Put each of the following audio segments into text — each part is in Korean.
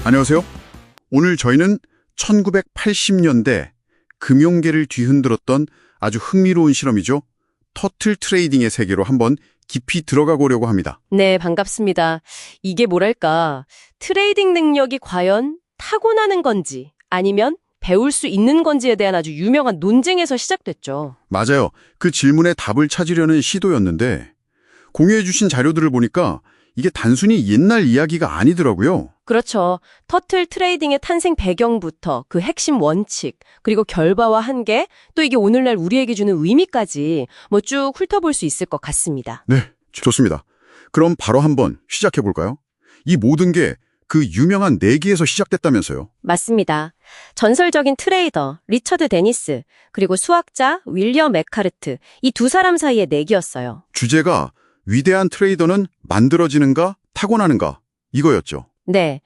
안녕하세요. 오늘 저희는 1980년대 금융계를 뒤흔들었던 아주 흥미로운 실험이죠. 터틀 트레이딩의 세계로 한번 깊이 들어가 보려고 합니다. 네, 반갑습니다. 이게 뭐랄까, 트레이딩 능력이 과연 타고나는 건지 아니면 배울 수 있는 건지에 대한 아주 유명한 논쟁에서 시작됐죠. 맞아요. 그 질문에 답을 찾으려는 시도였는데 공유해 주신 자료들을 보니까 이게 단순히 옛날 이야기가 아니더라고요. 그렇죠. 터틀 트레이딩의 탄생 배경부터 그 핵심 원칙, 그리고 결과와 한계, 또 이게 오늘날 우리에게 주는 의미까지 쭉 훑어볼 수 있을 것 같습니다. 네, 좋습니다. 그럼 바로 한번 시작해 볼까요? 이 모든 게 그 유명한 내기에서 시작됐다면서요. 맞습니다. 전설적인 트레이더 리처드 데니스, 그리고 수학자 윌리엄 에카르트, 이 두 사람 사이의 내기였어요. 주제가 위대한 트레이더는 만들어지는가 타고나는가 이거였죠. 네,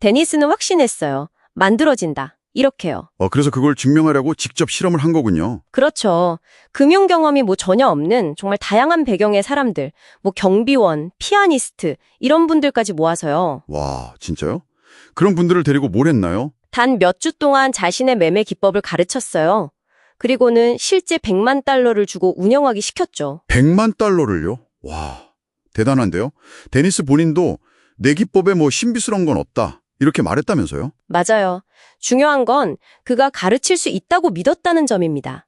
데니스는 확신했어요. 만들어진다. 이렇게요. 그래서 그걸 증명하려고 직접 실험을 한 거군요. 그렇죠. 금융 경험이 전혀 없는 정말 다양한 배경의 사람들, 경비원, 피아니스트 이런 분들까지 모아서요. 와, 진짜요? 그런 분들을 데리고 뭘 했나요? 단 몇 주 동안 자신의 매매 기법을 가르쳤어요. 그리고는 실제 100만 달러를 주고 운영하기 시켰죠. 100만 달러를요? 와, 대단한데요? 데니스 본인도 내 기법에 신비스러운 건 없다. 이렇게 말했다면서요? 맞아요. 중요한 건 그가 가르칠 수 있다고 믿었다는 점입니다.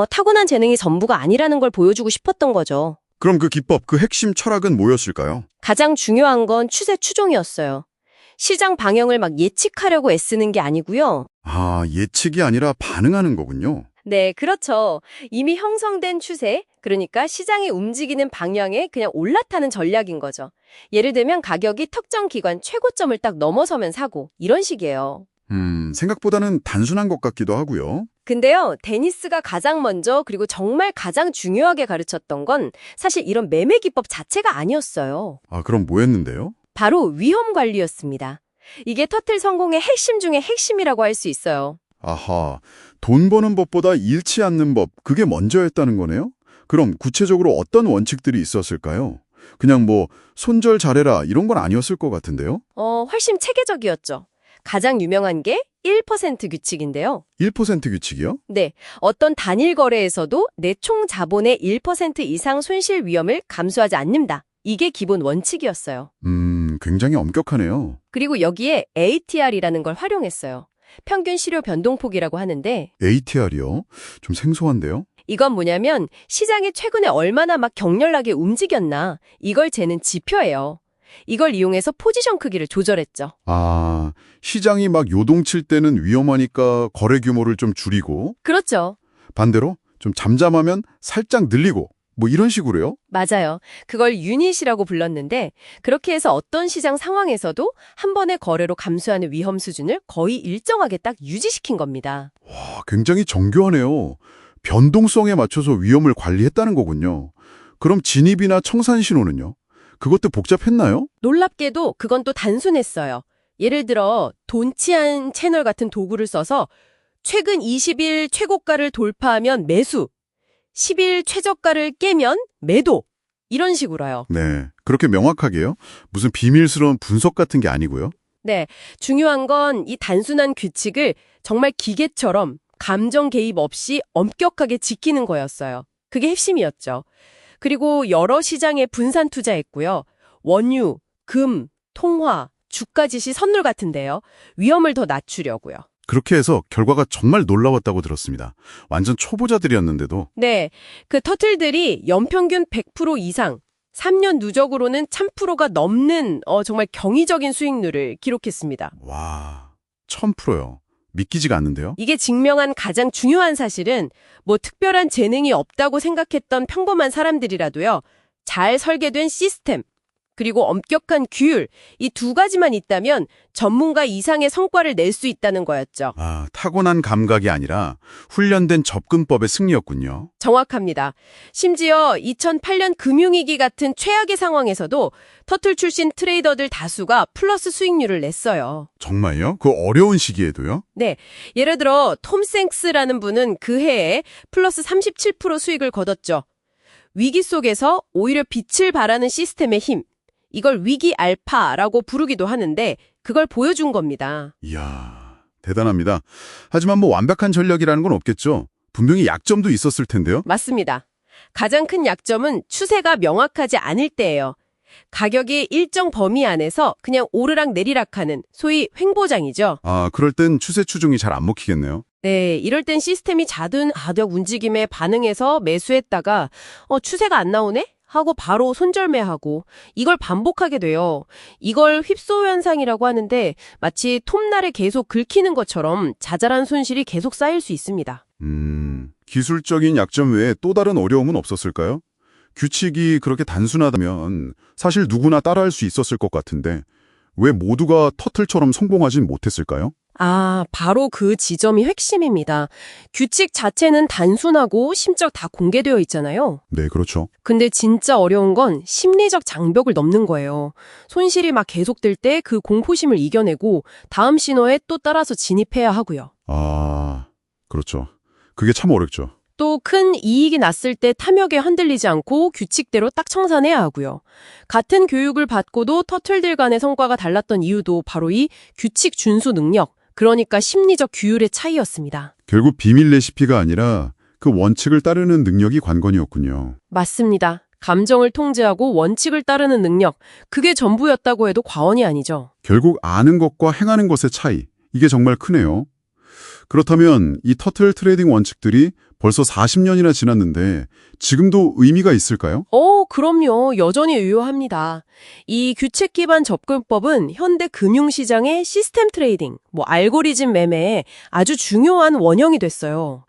타고난 재능이 전부가 아니라는 걸 보여주고 싶었던 거죠. 그럼 그 기법, 그 핵심 철학은 뭐였을까요? 가장 중요한 건 추세 추종이었어요. 시장 방향을 예측하려고 애쓰는 게 아니고요. 아, 예측이 아니라 반응하는 거군요. 네, 그렇죠. 이미 형성된 추세, 그러니까 시장이 움직이는 방향에 그냥 올라타는 전략인 거죠. 예를 들면 가격이 특정 기간 최고점을 딱 넘어서면 사고, 이런 식이에요. 생각보다는 단순한 것 같기도 하고요. 근데요, 데니스가 가장 먼저 그리고 정말 가장 중요하게 가르쳤던 건 사실 이런 매매 기법 자체가 아니었어요. 아, 그럼 뭐였는데요? 바로 위험 관리였습니다. 이게 터틀 성공의 핵심 중에 핵심이라고 할 수 있어요. 아하, 돈 버는 법보다 잃지 않는 법, 그게 먼저였다는 거네요? 그럼 구체적으로 어떤 원칙들이 있었을까요? 그냥 손절 잘해라 이런 건 아니었을 것 같은데요? 훨씬 체계적이었죠. 가장 유명한 게 1% 규칙인데요. 1% 규칙이요? 네, 어떤 단일 거래에서도 내 총 자본의 1% 이상 손실 위험을 감수하지 않는다. 이게 기본 원칙이었어요. 굉장히 엄격하네요. 그리고 여기에 ATR이라는 걸 활용했어요. 평균 실효 변동폭이라고 하는데 ATR이요? 좀 생소한데요? 이건 뭐냐면 시장이 최근에 얼마나 격렬하게 움직였나 이걸 재는 지표예요. 이걸 이용해서 포지션 크기를 조절했죠. 아, 시장이 요동칠 때는 위험하니까 거래 규모를 좀 줄이고 그렇죠. 반대로 좀 잠잠하면 살짝 늘리고 이런 식으로요? 맞아요. 그걸 유닛이라고 불렀는데 그렇게 해서 어떤 시장 상황에서도 한 번의 거래로 감소하는 위험 수준을 거의 일정하게 딱 유지시킨 겁니다. 와, 굉장히 정교하네요. 변동성에 맞춰서 위험을 관리했다는 거군요. 그럼 진입이나 청산 신호는요? 그것도 복잡했나요? 놀랍게도 그건 또 단순했어요. 예를 들어 돈치안 채널 같은 도구를 써서 최근 20일 최고가를 돌파하면 매수, 10일 최저가를 깨면 매도, 이런 식으로요. 네, 그렇게 명확하게요? 무슨 비밀스러운 분석 같은 게 아니고요? 네, 중요한 건 이 단순한 규칙을 정말 기계처럼 감정 개입 없이 엄격하게 지키는 거였어요. 그게 핵심이었죠. 그리고 여러 시장에 분산 투자했고요. 원유, 금, 통화, 주가 지시 선물 같은데요. 위험을 더 낮추려고요. 그렇게 해서 결과가 정말 놀라웠다고 들었습니다. 완전 초보자들이었는데도. 네, 그 터틀들이 연평균 100% 이상, 3년 누적으로는 1000%가 넘는 정말 경이적인 수익률을 기록했습니다. 와, 1000%요. 믿기지가 않는데요? 이게 증명한 가장 중요한 사실은 특별한 재능이 없다고 생각했던 평범한 사람들이라도요. 잘 설계된 시스템, 그리고 엄격한 규율, 이 두 가지만 있다면 전문가 이상의 성과를 낼 수 있다는 거였죠. 아, 타고난 감각이 아니라 훈련된 접근법의 승리였군요. 정확합니다. 심지어 2008년 금융위기 같은 최악의 상황에서도 터틀 출신 트레이더들 다수가 플러스 수익률을 냈어요. 정말요? 그 어려운 시기에도요? 네, 예를 들어 톰 생스라는 분은 그 해에 플러스 37% 수익을 거뒀죠. 위기 속에서 오히려 빛을 발하는 시스템의 힘, 이걸 위기 알파라고 부르기도 하는데 그걸 보여준 겁니다. 이야, 대단합니다. 하지만 뭐 완벽한 전략이라는 건 없겠죠. 분명히 약점도 있었을 텐데요. 맞습니다. 가장 큰 약점은 추세가 명확하지 않을 때예요. 가격이 일정 범위 안에서 그냥 오르락 내리락하는 소위 횡보장이죠. 아, 그럴 땐 추세 추종이 잘 안 먹히겠네요. 네, 이럴 땐 시스템이 잦은 가격 움직임에 반응해서 매수했다가 추세가 안 나오네? 하고 바로 손절매하고 이걸 반복하게 돼요. 이걸 휩소 현상이라고 하는데 마치 톱날에 계속 긁히는 것처럼 자잘한 손실이 계속 쌓일 수 있습니다. 기술적인 약점 외에 또 다른 어려움은 없었을까요? 규칙이 그렇게 단순하다면 사실 누구나 따라할 수 있었을 것 같은데 왜 모두가 터틀처럼 성공하진 못했을까요? 바로 그 지점이 핵심입니다. 규칙 자체는 단순하고 심적 다 공개되어 있잖아요. 네, 그렇죠. 근데 진짜 어려운 건 심리적 장벽을 넘는 거예요. 손실이 막 계속될 때 그 공포심을 이겨내고 다음 신호에 또 따라서 진입해야 하고요. 그렇죠. 그게 참 어렵죠. 또 큰 이익이 났을 때 탐욕에 흔들리지 않고 규칙대로 딱 청산해야 하고요. 같은 교육을 받고도 터틀들 간의 성과가 달랐던 이유도 바로 이 규칙 준수 능력, 그러니까 심리적 규율의 차이였습니다. 결국 비밀 레시피가 아니라 그 원칙을 따르는 능력이 관건이었군요. 맞습니다. 감정을 통제하고 원칙을 따르는 능력, 그게 전부였다고 해도 과언이 아니죠. 결국 아는 것과 행하는 것의 차이, 이게 정말 크네요. 그렇다면 이 터틀 트레이딩 원칙들이 벌써 40년이나 지났는데 지금도 의미가 있을까요? 그럼요. 여전히 유효합니다. 이 규칙 기반 접근법은 현대 금융시장의 시스템 트레이딩, 알고리즘 매매에 아주 중요한 원형이 됐어요.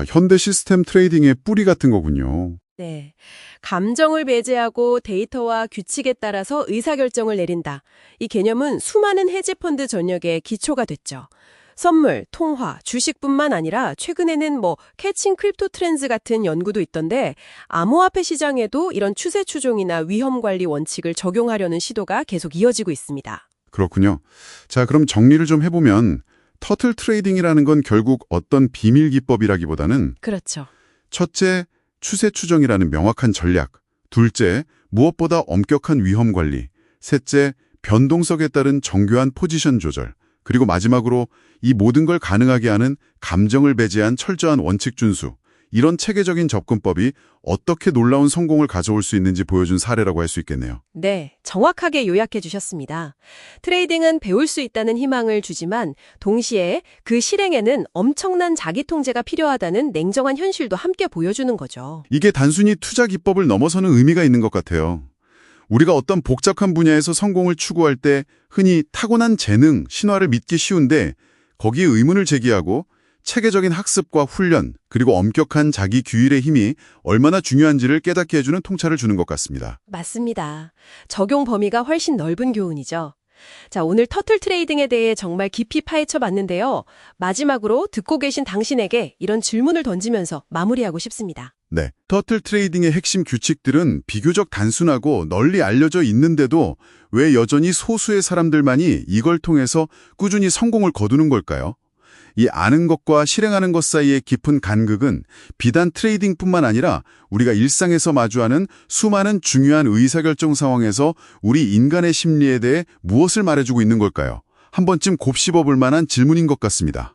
현대 시스템 트레이딩의 뿌리 같은 거군요. 네. 감정을 배제하고 데이터와 규칙에 따라서 의사결정을 내린다. 이 개념은 수많은 헤지펀드 전역의 기초가 됐죠. 선물, 통화, 주식뿐만 아니라 최근에는 캐칭 크립토 트렌즈 같은 연구도 있던데 암호화폐 시장에도 이런 추세 추종이나 위험 관리 원칙을 적용하려는 시도가 계속 이어지고 있습니다. 그렇군요. 자, 그럼 정리를 좀 해보면 터틀 트레이딩이라는 건 결국 어떤 비밀 기법이라기보다는 그렇죠. 첫째, 추세 추정이라는 명확한 전략. 둘째, 무엇보다 엄격한 위험 관리. 셋째, 변동성에 따른 정교한 포지션 조절. 그리고 마지막으로 이 모든 걸 가능하게 하는 감정을 배제한 철저한 원칙 준수. 이런 체계적인 접근법이 어떻게 놀라운 성공을 가져올 수 있는지 보여준 사례라고 할 수 있겠네요. 네, 정확하게 요약해 주셨습니다. 트레이딩은 배울 수 있다는 희망을 주지만 동시에 그 실행에는 엄청난 자기 통제가 필요하다는 냉정한 현실도 함께 보여주는 거죠. 이게 단순히 투자 기법을 넘어서는 의미가 있는 것 같아요. 우리가 어떤 복잡한 분야에서 성공을 추구할 때 흔히 타고난 재능, 신화를 믿기 쉬운데 거기에 의문을 제기하고 체계적인 학습과 훈련, 그리고 엄격한 자기 규율의 힘이 얼마나 중요한지를 깨닫게 해주는 통찰을 주는 것 같습니다. 맞습니다. 적용 범위가 훨씬 넓은 교훈이죠. 자, 오늘 터틀 트레이딩에 대해 정말 깊이 파헤쳐 봤는데요. 마지막으로 듣고 계신 당신에게 이런 질문을 던지면서 마무리하고 싶습니다. 네, 터틀 트레이딩의 핵심 규칙들은 비교적 단순하고 널리 알려져 있는데도 왜 여전히 소수의 사람들만이 이걸 통해서 꾸준히 성공을 거두는 걸까요? 이 아는 것과 실행하는 것 사이의 깊은 간극은 비단 트레이딩뿐만 아니라 우리가 일상에서 마주하는 수많은 중요한 의사결정 상황에서 우리 인간의 심리에 대해 무엇을 말해주고 있는 걸까요? 한 번쯤 곱씹어 볼 만한 질문인 것 같습니다.